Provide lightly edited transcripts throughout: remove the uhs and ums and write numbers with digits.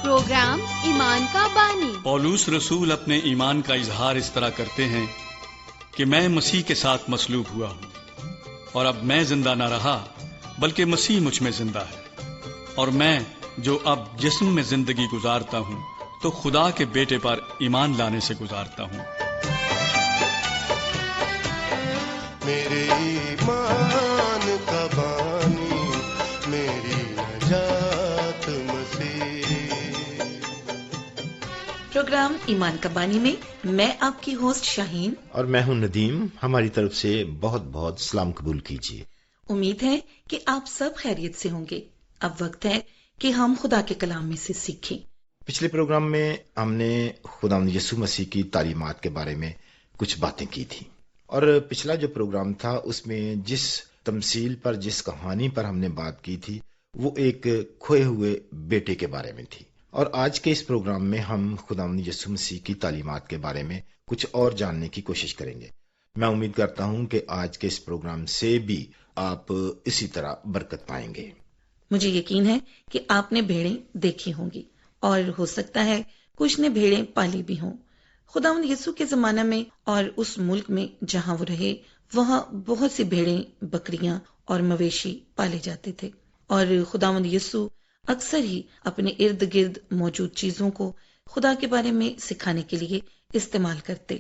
Programme ایمان کا بانی۔ پولوس رسول اپنے ایمان کا اظہار اس طرح کرتے ہیں کہ میں مسیح کے ساتھ مصلوب ہوا ہوں، اور اب میں زندہ نہ رہا بلکہ مسیح مجھ میں زندہ ہے، اور میں جو اب جسم میں زندگی گزارتا ہوں تو خدا کے بیٹے پر ایمان لانے سے گزارتا ہوں۔ میرے ایمان کا بانی، میری نجات مسیح۔ پروگرام ایمان کا بانی میں میں آپ کی ہوسٹ شاہین اور میں ہوں ندیم۔ ہماری طرف سے بہت بہت سلام قبول کیجیے۔ امید ہے کہ آپ سب خیریت سے ہوں گے۔ اب وقت ہے کہ ہم خدا کے کلام میں سے سیکھیں۔ پچھلے پروگرام میں ہم نے خداوند یسوع مسیح کی تعلیمات کے بارے میں کچھ باتیں کی تھی، اور پچھلا جو پروگرام تھا اس میں جس تمثیل پر، جس کہانی پر ہم نے بات کی تھی، وہ ایک کھوئے ہوئے بیٹے کے بارے میں تھی۔ اور آج کے اس پروگرام میں ہم خداوند یسوع مسیح کی تعلیمات کے بارے میں کچھ اور جاننے کی کوشش کریں گے۔ میں امید کرتا ہوں کہ آج کے اس پروگرام سے بھی آپ اسی طرح برکت پائیں گے۔ مجھے یقین ہے کہ آپ نے بھیڑیں دیکھی ہوں گی، اور ہو سکتا ہے کچھ نے بھیڑیں پالی بھی ہوں۔ خداوند یسوع کے زمانہ میں اور اس ملک میں جہاں وہ رہے، وہاں بہت سی بھیڑیں، بکریاں اور مویشی پالے جاتے تھے، اور خداوند یسوع اکثر ہی اپنے ارد گرد موجود چیزوں کو خدا کے بارے میں سکھانے کے لیے استعمال کرتے۔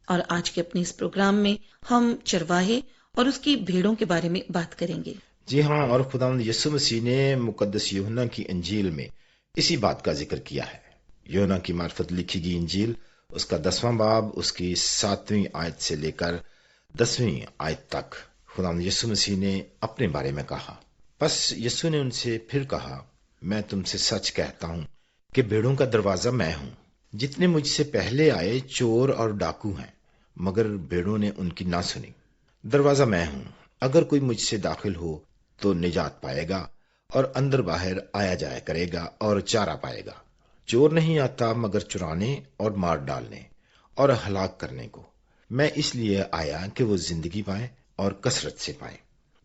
اور آج کے اپنے اس پروگرام میں ہم چرواہے اور اس کی بھیڑوں کے بارے میں بات کریں گے۔ جی ہاں، اور خداوند یسوع مسیح نے مقدس یوحنا کی انجیل میں اسی بات کا ذکر کیا ہے۔ یوحنا کی معرفت لکھی گئی انجیل، اس کا 10واں باب، اس کی 7ویں آیت سے لے کر 10ویں آیت تک خداوند یسوع مسیح نے اپنے بارے میں کہا۔ پس یسوع نے ان سے پھر کہا، میں تم سے سچ کہتا ہوں کہ بھیڑوں کا دروازہ میں ہوں۔ جتنے مجھ سے پہلے آئے چور اور ڈاکو ہیں، مگر بھیڑوں نے ان کی نہ سنی۔ دروازہ میں ہوں، اگر کوئی مجھ سے داخل ہو تو نجات پائے گا، اور اندر باہر آیا جایا کرے گا اور چارہ پائے گا۔ چور نہیں آتا مگر چرانے اور مار ڈالنے اور ہلاک کرنے کو۔ میں اس لیے آیا کہ وہ زندگی پائیں اور کثرت سے پائیں۔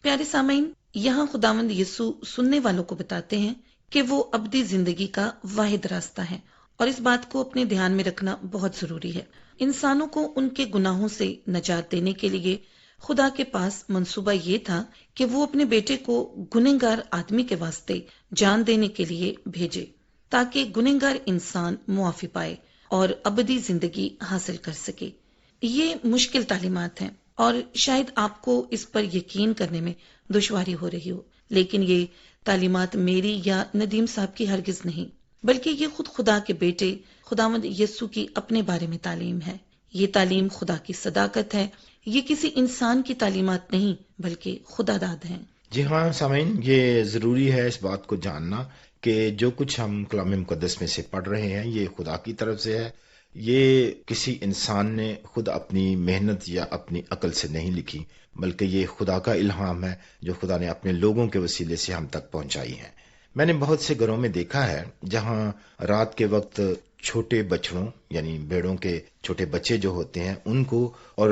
پیارے سامعین، یہاں خداوند یسوع سننے والوں کو بتاتے ہیں کہ وہ ابدی زندگی کا واحد راستہ ہے، اور اس بات کو اپنے دھیان میں رکھنا بہت ضروری ہے۔ انسانوں کو ان کے گناہوں سے نجات دینے کے لیے خدا کے پاس منصوبہ یہ تھا کہ وہ اپنے بیٹے کو گنہگار آدمی کے واسطے جان دینے کے لیے بھیجے، تاکہ گنہگار انسان معافی پائے اور ابدی زندگی حاصل کر سکے۔ یہ مشکل تعلیمات ہیں، اور شاید آپ کو اس پر یقین کرنے میں دشواری ہو رہی ہو، لیکن یہ تعلیمات میری یا ندیم صاحب کی ہرگز نہیں، بلکہ یہ خود خدا کے بیٹے خداوند یسوع کی اپنے بارے میں تعلیم ہے۔ یہ تعلیم خدا کی صداقت ہے، یہ کسی انسان کی تعلیمات نہیں بلکہ خدا داد ہیں۔ جی ہاں سامعین، یہ ضروری ہے اس بات کو جاننا کہ جو کچھ ہم کلام مقدس میں سے پڑھ رہے ہیں یہ خدا کی طرف سے ہے۔ یہ کسی انسان نے خود اپنی محنت یا اپنی عقل سے نہیں لکھی، بلکہ یہ خدا کا الہام ہے جو خدا نے اپنے لوگوں کے وسیلے سے ہم تک پہنچائی ہے۔ میں نے بہت سے گھروں میں دیکھا ہے جہاں رات کے وقت چھوٹے بچڑوں یعنی بھیڑوں کے چھوٹے بچے جو ہوتے ہیں ان کو اور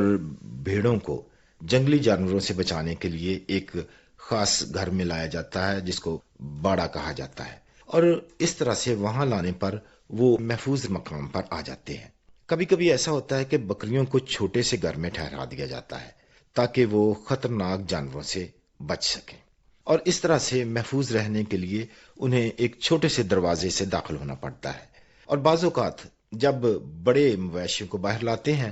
بھیڑوں کو جنگلی جانوروں سے بچانے کے لیے ایک خاص گھر میں لایا جاتا ہے جس کو باڑا کہا جاتا ہے، اور اس طرح سے وہاں لانے پر وہ محفوظ مقام پر آ جاتے ہیں۔ کبھی کبھی ایسا ہوتا ہے کہ بکریوں کو چھوٹے سے گھر میں ٹھہرا دیا جاتا ہے تاکہ وہ خطرناک جانوروں سے بچ سکیں، اور اس طرح سے محفوظ رہنے کے لیے انہیں ایک چھوٹے سے دروازے سے داخل ہونا پڑتا ہے۔ اور بعض اوقات جب بڑے مویشیوں کو باہر لاتے ہیں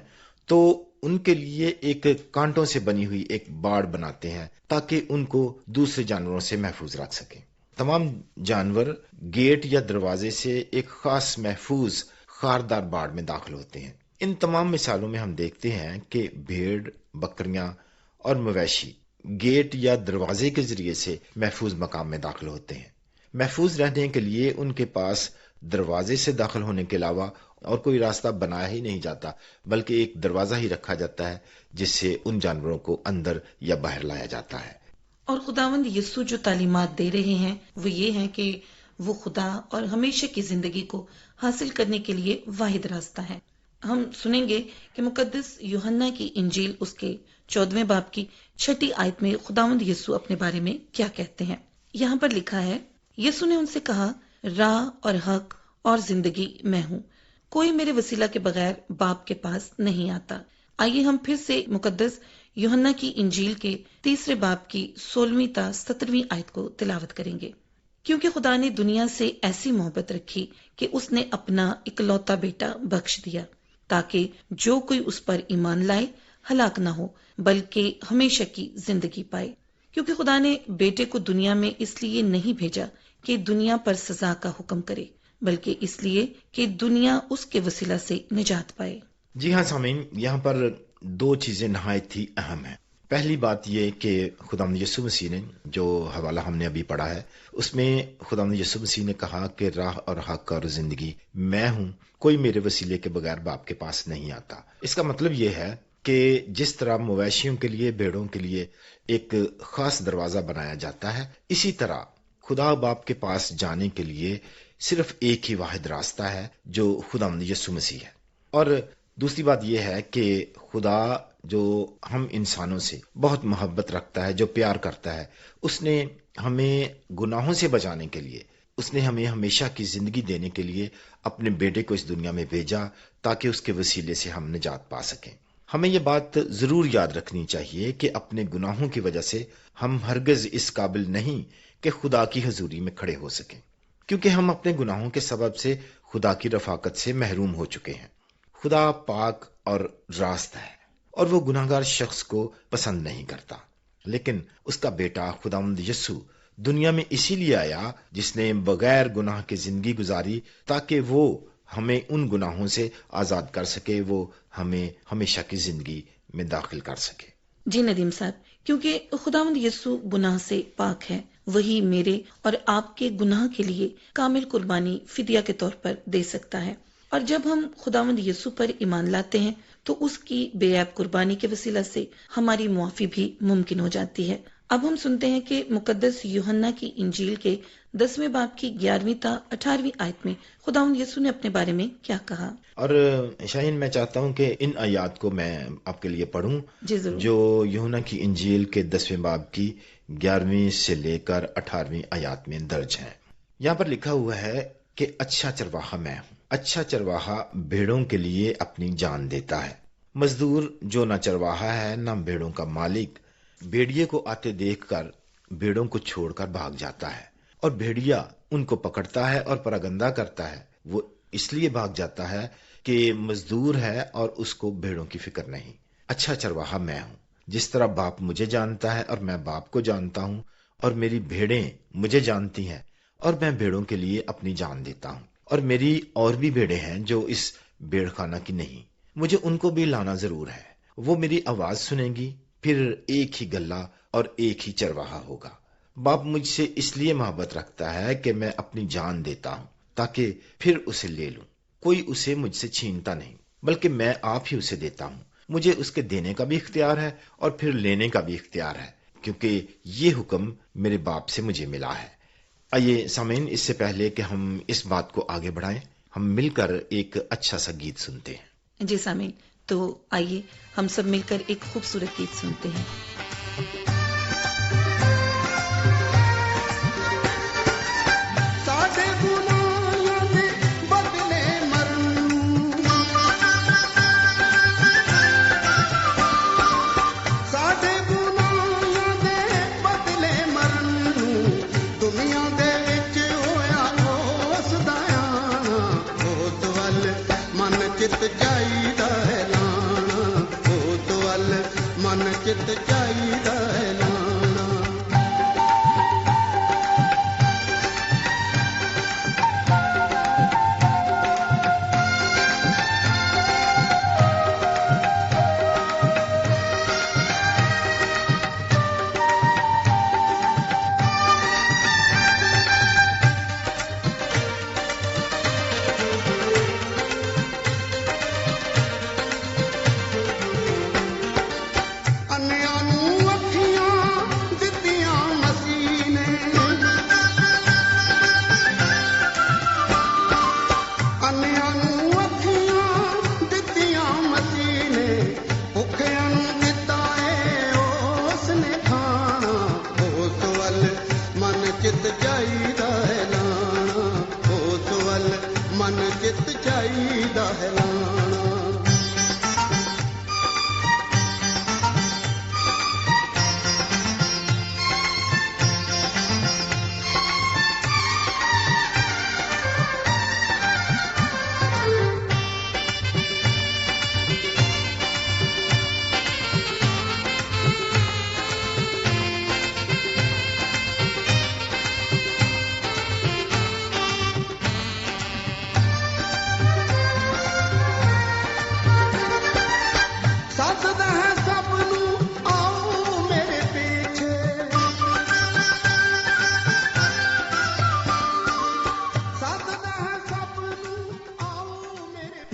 تو ان کے لیے ایک کانٹوں سے بنی ہوئی ایک باڑ بناتے ہیں تاکہ ان کو دوسرے جانوروں سے محفوظ رکھ سکیں۔ تمام جانور گیٹ یا دروازے سے ایک خاص محفوظ خاردار باڑ میں داخل ہوتے ہیں۔ ان تمام مثالوں میں ہم دیکھتے ہیں کہ بھیڑ، بکریاں اور مویشی گیٹ یا دروازے کے ذریعے سے محفوظ مقام میں داخل ہوتے ہیں۔ محفوظ رہنے کے لیے ان کے پاس دروازے سے داخل ہونے کے علاوہ اور کوئی راستہ بنایا ہی نہیں جاتا، بلکہ ایک دروازہ ہی رکھا جاتا ہے جس سے ان جانوروں کو اندر یا باہر لایا جاتا ہے۔ اور خداوند یسوع جو تعلیمات دے رہے ہیں وہ یہ ہیں کہ وہ خدا اور ہمیشہ کی زندگی کو حاصل کرنے کے لیے واحد راستہ ہے۔ ہم سنیں گے کہ مقدس یوحنا کی انجیل اس کے 14ویں باب کی 6 آیت میں خداوند یسوع اپنے بارے میں کیا کہتے ہیں۔ یہاں پر لکھا ہے، یسوع نے ان سے کہا، راہ اور حق اور زندگی میں ہوں. کوئی میرے وسیلہ کے بغیر باپ کے پاس نہیں آتا. آئیے ہم پھر سے مقدس یوحنا کی انجیل کے 3 باب کی 16 تا 17 آیت کو تلاوت کریں گے. کیونکہ خدا نے دنیا سے ایسی محبت رکھی کہ اس نے اپنا اکلوتا بیٹا بخش دیا، تاکہ جو کوئی اس پر ایمان لائے ہلاک نہ ہو بلکہ ہمیشہ کی زندگی پائے. کیونکہ خدا نے بیٹے کو دنیا میں اس لیے نہیں بھیجا کہ دنیا پر سزا کا حکم کرے، بلکہ اس لیے کہ دنیا اس کے وسیلہ سے نجات پائے. جی ہاں سامعین، یہاں پر 2 چیزیں نہایت ہی اہم ہیں. پہلی بات یہ کہ خداوند یسوع مسیح نے، جو حوالہ ہم نے ابھی پڑھا ہے، اس میں خداوند یسوع مسیح نے کہا کہ راہ اور حق اور زندگی میں ہوں، کوئی میرے وسیلے کے بغیر باپ کے پاس نہیں آتا. اس کا مطلب یہ ہے کہ جس طرح مویشیوں کے لیے، بھیڑوں کے لیے ایک خاص دروازہ بنایا جاتا ہے، اسی طرح خدا باپ کے پاس جانے کے لیے صرف ایک ہی واحد راستہ ہے، جو خداوند یسوع مسیح ہے. اور دوسری بات یہ ہے کہ خدا جو ہم انسانوں سے بہت محبت رکھتا ہے، جو پیار کرتا ہے، اس نے ہمیں گناہوں سے بچانے کے لیے، اس نے ہمیں ہمیشہ کی زندگی دینے کے لیے اپنے بیٹے کو اس دنیا میں بھیجا، تاکہ اس کے وسیلے سے ہم نجات پا سکیں. ہمیں یہ بات ضرور یاد رکھنی چاہیے کہ اپنے گناہوں کی وجہ سے ہم ہرگز اس قابل نہیں کہ خدا کی حضوری میں کھڑے ہو سکیں، کیونکہ ہم اپنے گناہوں کے سبب سے خدا کی رفاقت سے محروم ہو چکے ہیں. خدا پاک اور راست ہے، اور وہ گناہگار شخص کو پسند نہیں کرتا. لیکن اس کا بیٹا خداوند یسوع دنیا میں اسی لیے آیا، جس نے بغیر گناہ کی زندگی گزاری، تاکہ وہ ہمیں ان گناہوں سے آزاد کر سکے، وہ ہمیں ہمیشہ کی زندگی میں داخل کر سکے. جی ندیم صاحب، کیونکہ خداوند یسوع گناہ سے پاک ہے، وہی میرے اور آپ کے گناہ کے لیے کامل قربانی فدیہ کے طور پر دے سکتا ہے. اور جب ہم خداوند یسوع پر ایمان لاتے ہیں تو اس کی بے عیب قربانی کے وسیلہ سے ہماری معافی بھی ممکن ہو جاتی ہے. اب ہم سنتے ہیں کہ مقدس یوحنا کی انجیل کے 10 باب کی 11 تا 18 آیت میں خداوند یسوع نے اپنے بارے میں کیا کہا. اور شاہین، میں چاہتا ہوں کہ ان آیات کو میں آپ کے لیے پڑھوں، جی ضرور. جو یوحنا کی انجیل کے 10 باب کی 11 سے لے کر 18 آیات میں درج ہیں. یہاں پر لکھا ہوا ہے کہ اچھا چرواہا میں ہوں. اچھا چرواہا بھیڑوں کے لیے اپنی جان دیتا ہے. مزدور جو نہ چرواہا ہے نہ بھیڑوں کا مالک، بھیڑیے کو آتے دیکھ کر بھیڑوں کو چھوڑ کر بھاگ جاتا ہے، اور بھیڑیا ان کو پکڑتا ہے اور پراگندہ کرتا ہے. وہ اس لیے بھاگ جاتا ہے کہ مزدور ہے اور اس کو بھیڑوں کی فکر نہیں. اچھا چرواہا میں ہوں. جس طرح باپ مجھے جانتا ہے اور میں باپ کو جانتا ہوں، اور میری بھیڑیں مجھے جانتی ہیں، اور میں بھیڑوں کے لیے اپنی جان دیتا ہوں. اور میری اور بھی بھیڑیں ہیں جو اس بھیڑ خانہ کی نہیں، مجھے ان کو بھی لانا ضرور ہے. وہ میری آواز سنیں گی، پھر ایک ہی گلہ اور ایک ہی چرواہا ہوگا. باپ مجھ سے اس لیے محبت رکھتا ہے کہ میں اپنی جان دیتا ہوں، تاکہ پھر اسے لے لوں. کوئی اسے مجھ سے چھینتا نہیں، بلکہ میں آپ ہی اسے دیتا ہوں. مجھے اس کے دینے کا بھی اختیار ہے اور پھر لینے کا بھی اختیار ہے، کیونکہ یہ حکم میرے باپ سے مجھے ملا ہے. آئیے سامعین، اس سے پہلے کہ ہم اس بات کو آگے بڑھائیں، ہم مل کر ایک اچھا سا گیت سنتے ہیں. جی سامعین، تو آئیے ہم سب مل کر ایک خوبصورت گیت سنتے ہیں. چت چاہیدا ہے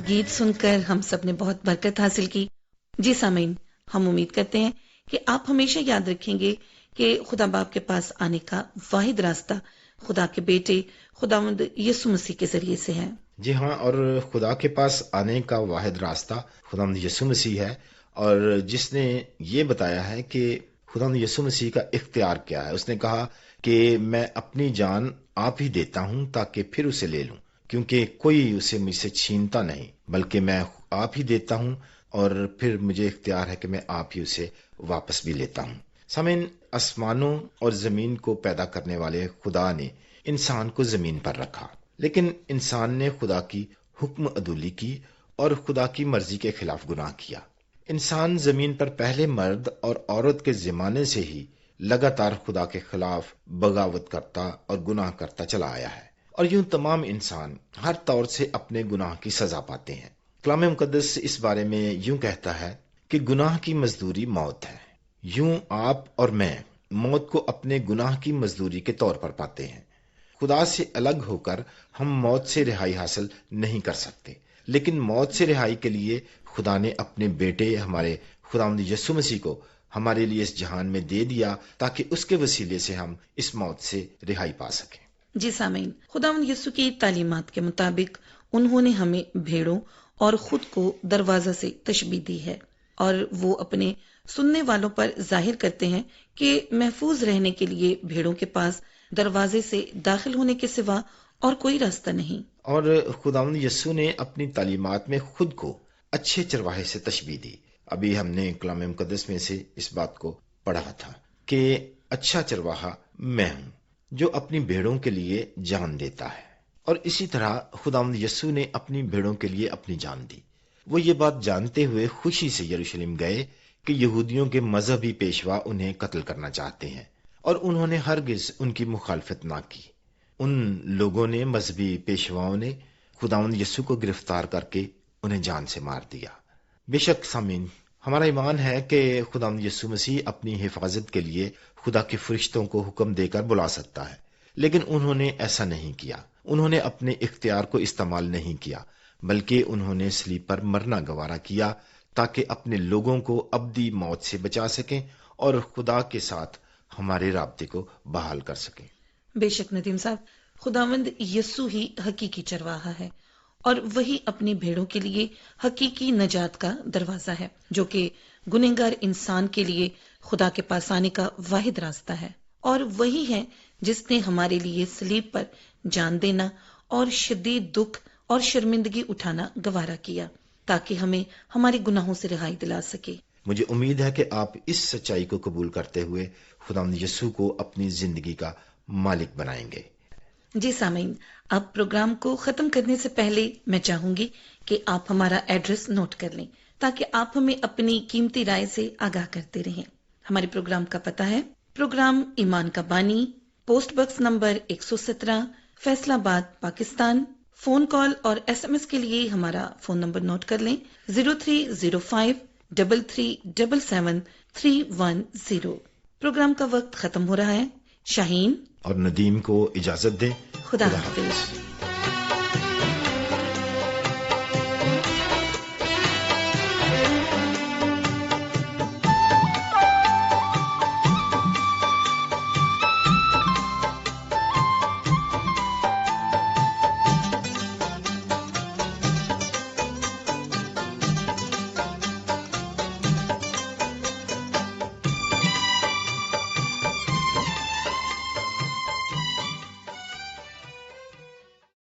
گیت سن کر ہم سب نے بہت برکت حاصل کی. جی سامعین، ہم امید کرتے ہیں کہ آپ ہمیشہ یاد رکھیں گے کہ خدا باپ کے پاس آنے کا واحد راستہ خدا کے بیٹے خداوند یسوع مسیح کے ذریعے سے ہے. جی ہاں، اور خدا کے پاس آنے کا واحد راستہ خداوند یسوع مسیح ہے، اور جس نے یہ بتایا ہے کہ خداوند یسوع مسیح کا اختیار کیا ہے. اس نے کہا کہ میں اپنی جان آپ ہی دیتا ہوں تاکہ پھر اسے لے لوں، کیونکہ کوئی اسے مجھ سے چھینتا نہیں، بلکہ میں آپ ہی دیتا ہوں اور پھر مجھے اختیار ہے کہ میں آپ ہی اسے واپس بھی لیتا ہوں. سامعین، آسمانوں اور زمین کو پیدا کرنے والے خدا نے انسان کو زمین پر رکھا، لیکن انسان نے خدا کی حکم عدولی کی اور خدا کی مرضی کے خلاف گناہ کیا. انسان زمین پر پہلے مرد اور عورت کے زمانے سے ہی لگاتار خدا کے خلاف بغاوت کرتا اور گناہ کرتا چلا آیا ہے، اور یوں تمام انسان ہر طور سے اپنے گناہ کی سزا پاتے ہیں. کلام مقدس اس بارے میں یوں کہتا ہے کہ گناہ کی مزدوری موت ہے. یوں آپ اور میں موت کو اپنے گناہ کی مزدوری کے طور پر پاتے ہیں. خدا سے الگ ہو کر ہم موت سے رہائی حاصل نہیں کر سکتے، لیکن موت سے رہائی کے لیے خدا نے اپنے بیٹے ہمارے خداوند یسوع مسیح کو ہمارے لیے اس جہان میں دے دیا تاکہ اس کے وسیلے سے ہم اس موت سے رہائی پا سکیں. جی سامعین، خداوند یسوع کی تعلیمات کے مطابق انہوں نے ہمیں بھیڑوں اور خود کو دروازہ سے تشبیہ دی ہے، اور وہ اپنے سننے والوں پر ظاہر کرتے ہیں کہ محفوظ رہنے کے لیے بھیڑوں کے پاس دروازے سے داخل ہونے کے سوا اور کوئی راستہ نہیں. اور خداوند یسوع نے اپنی تعلیمات میں خود کو اچھے چرواہے سے تشبیہ دی. ابھی ہم نے کلام مقدس میں سے اس بات کو پڑھا تھا کہ اچھا چرواہا میں ہوں جو اپنی بھیڑوں کے لیے جان دیتا ہے. اور اسی طرح خداوند یسوع نے اپنی بھیڑوں کے لیے اپنی جان دی. وہ یہ بات جانتے ہوئے خوشی سے یروشلم گئے کہ یہودیوں کے مذہبی پیشوا انہیں قتل کرنا چاہتے ہیں، اور انہوں نے ہرگز ان کی مخالفت نہ کی. ان لوگوں نے، مذہبی پیشواؤں نے، خداوند یسوع کو گرفتار کر کے انہیں جان سے مار دیا. بے شک سامعین، ہمارا ایمان ہے کہ خداوند یسوع مسیح اپنی حفاظت کے لیے خدا کے فرشتوں کو حکم دے کر بلا سکتا ہے، لیکن انہوں نے ایسا نہیں کیا. انہوں نے اپنے اختیار کو استعمال نہیں کیا، بلکہ انہوں نے صلیب پر مرنا گوارا کیا تاکہ اپنے لوگوں کو ابدی موت سے بچا سکیں اور خدا کے ساتھ ہمارے رابطے کو بحال کر سکیں. بے شک ندیم صاحب، خداوند یسوع ہی حقیقی چرواہا ہے، اور وہی اپنی بھیڑوں کے لیے حقیقی نجات کا دروازہ ہے، جو کہ گنہگار انسان کے لیے خدا کے پاس آنے کا واحد راستہ ہے. اور وہی ہے جس نے ہمارے لیے صلیب پر جان دینا اور شدید دکھ اور شرمندگی اٹھانا گوارا کیا تاکہ ہمیں ہمارے گناہوں سے رہائی دلا سکے. مجھے امید ہے کہ آپ اس سچائی کو قبول کرتے ہوئے خداوند یسوع کو اپنی زندگی کا مالک بنائیں گے. جی سامعین، اب پروگرام کو ختم کرنے سے پہلے میں چاہوں گی کہ آپ ہمارا ایڈریس نوٹ کر لیں تاکہ آپ ہمیں اپنی قیمتی رائے سے آگاہ کرتے رہیں. ہمارے پروگرام کا پتہ ہے پروگرام ایمان کا بانی، پوسٹ باکس نمبر 117، فیصلہ آباد، پاکستان. فون کال اور SMS کے لیے ہمارا فون نمبر نوٹ کر لیں 0305337737. پروگرام کا وقت ختم ہو رہا ہے. شاہین اور ندیم کو اجازت دیں. خدا حافظ.